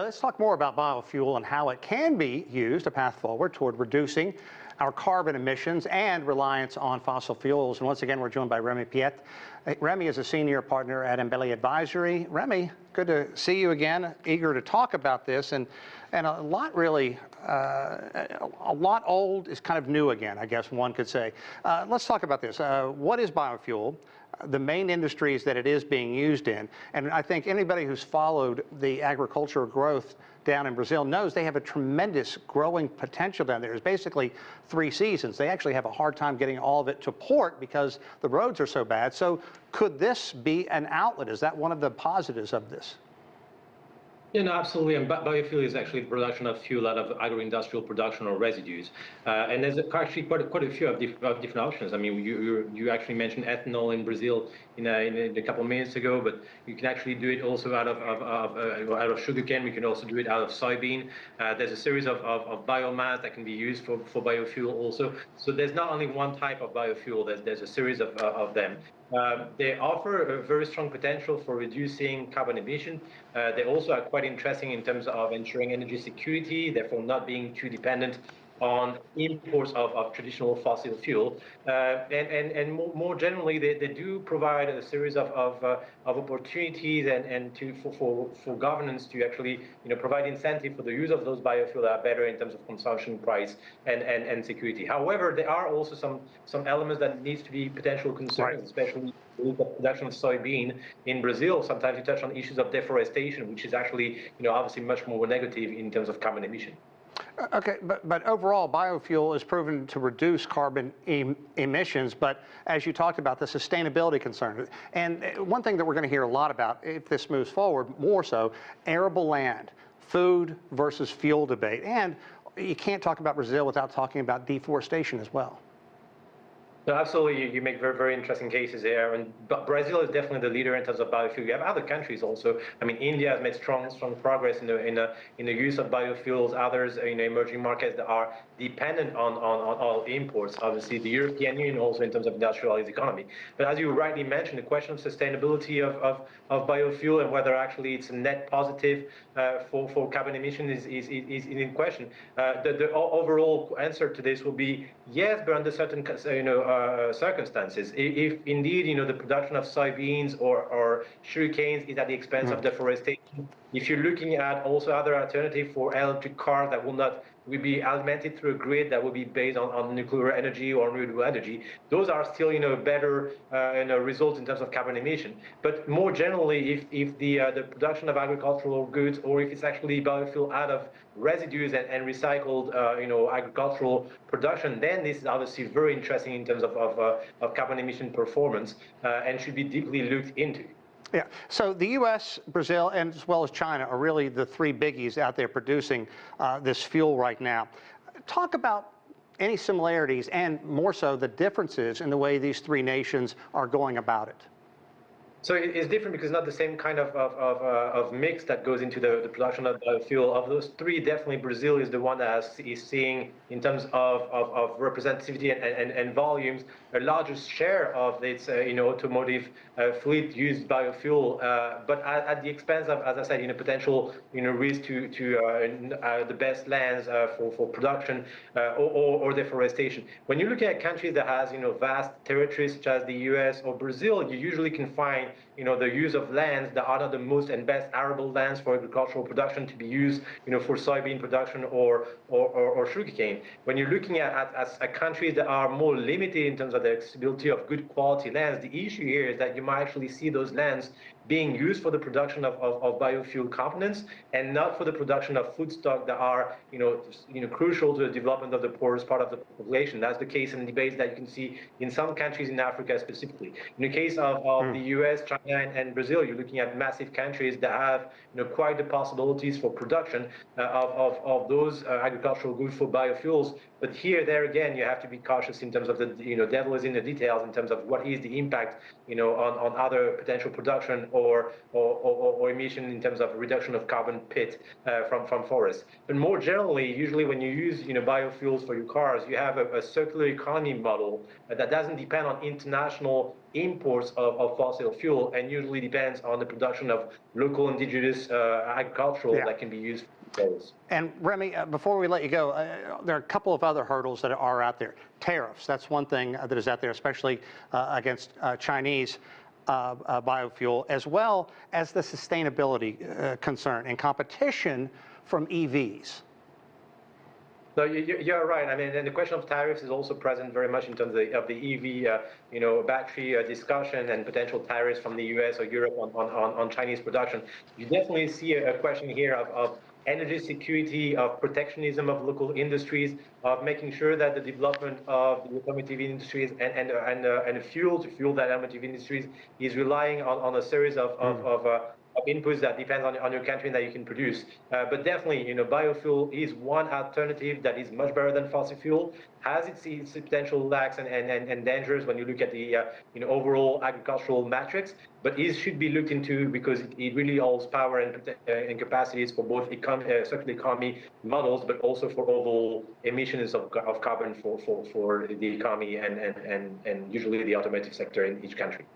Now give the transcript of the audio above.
let's talk more about biofuel and how it can be used, a path forward toward reducing our carbon emissions and reliance on fossil fuels. And once again, we're joined by Remi Piet. Remi is a senior partner at Embellie Advisory. Remi, good to see you again. Eager to talk about this, and a lot really, a lot old is kind of new again, I guess one could say. Let's talk about this. What is biofuel? The main industries that it is being used in, and I think anybody who's followed the agricultural growth down in Brazil knows they have a tremendous growing potential down there. There's basically 3 seasons. They actually have a hard time getting all of it to port because the roads are so bad. So could this be an outlet? Is that one of the positives of this? Yeah, no, absolutely. And biofuel is actually the production of fuel out of agro-industrial production or residues. And there's actually quite a few of different options. I mean, you actually mentioned ethanol in Brazil in a couple of minutes ago, but you can actually do it also out of sugarcane. We can also do it out of soybean. There's a series of biomass that can be used for biofuel also. So there's not only one type of biofuel. There's a series of them. They offer a very strong potential for reducing carbon emission. They also are quite interesting in terms of ensuring energy security, therefore not being too dependent on imports of traditional fossil fuel. And more generally, they do provide a series of opportunities for governance to actually provide incentive for the use of those biofuels that are better in terms of consumption price and security. However, there are also some elements that needs to be potential concerns, especially with the production of soybean in Brazil. Sometimes you touch on issues of deforestation, which is actually obviously much more negative in terms of carbon emission. Okay, but overall, biofuel is proven to reduce carbon emissions, but as you talked about, the sustainability concern. And one thing that we're going to hear a lot about, if this moves forward, more so, arable land, food versus fuel debate. And you can't talk about Brazil without talking about deforestation as well. No, absolutely, you make very interesting cases there, and Brazil is definitely the leader in terms of biofuel. You have other countries also. I mean, India has made strong progress in the use of biofuels. Others in emerging markets that are dependent on all imports. Obviously, the European Union also in terms of industrialized economy. But as you rightly mentioned, the question of sustainability of biofuel and whether actually it's a net positive for carbon emission is in question. The overall answer to this will be yes, but under certain circumstances. If indeed the production of soybeans or sugarcanes is at the expense of deforestation, if you're looking at also other alternatives for electric cars that will be alimented through a grid that will be based on nuclear energy or renewable energy, those are still better results in terms of carbon emission. But more generally, if the production of agricultural goods, or if it's actually biofuel out of residues and recycled agricultural production, then this is obviously very interesting in terms of carbon emission performance and should be deeply looked into. Yeah, so the U.S., Brazil, and as well as China are really the 3 biggies out there producing this fuel right now. Talk about any similarities and more so the differences in the way these 3 nations are going about it. So it's different because not the same kind of mix that goes into the production of biofuel. Of those 3, definitely Brazil is the one that is seeing, in terms of representativity and volumes, a largest share of its automotive fleet used biofuel, but at the expense of, as I said, potential risk to the best lands for production or deforestation. When you look at countries that has vast territories such as the U.S. or Brazil, you usually can find the use of lands that are not the most and best arable lands for agricultural production to be used for soybean production or sugarcane. When you're looking at countries that are more limited in terms of the accessibility of good quality lands, the issue here is that you might actually see those lands being used for the production of biofuel components and not for the production of food stock that are crucial to the development of the poorest part of the population. That's the case in debates that you can see in some countries in Africa specifically. In the case of the US, China, and Brazil, you're looking at massive countries that have quite the possibilities for production of those agricultural goods for biofuels. But there again, you have to be cautious in terms of the devil is in the details in terms of what is the impact on other potential production or emission in terms of reduction of carbon pit from forests. But more generally, usually when you use biofuels for your cars, you have a circular economy model that doesn't depend on international imports of fossil fuel, and usually depends on the production of local indigenous agricultural that can be used for those. And Remi, before we let you go, there are a couple of other hurdles that are out there. Tariffs, that's one thing that is out there, especially against Chinese biofuel, as well as the sustainability concern and competition from EVs. No, you're right. I mean, and the question of tariffs is also present very much in terms of the EV, battery discussion and potential tariffs from the US or Europe on Chinese production. You definitely see a question here of energy security, of protectionism of local industries, of making sure that the development of the automotive industries and the fuel to fuel that automotive industries is relying on a series of inputs that depends on your country and that you can produce. But definitely, biofuel is one alternative that is much better than fossil fuel, has its potential lacks and dangers when you look at the overall agricultural metrics, but it should be looked into because it really holds power and capacities for both circular economy models, but also for overall emissions of carbon for the economy and usually the automotive sector in each country.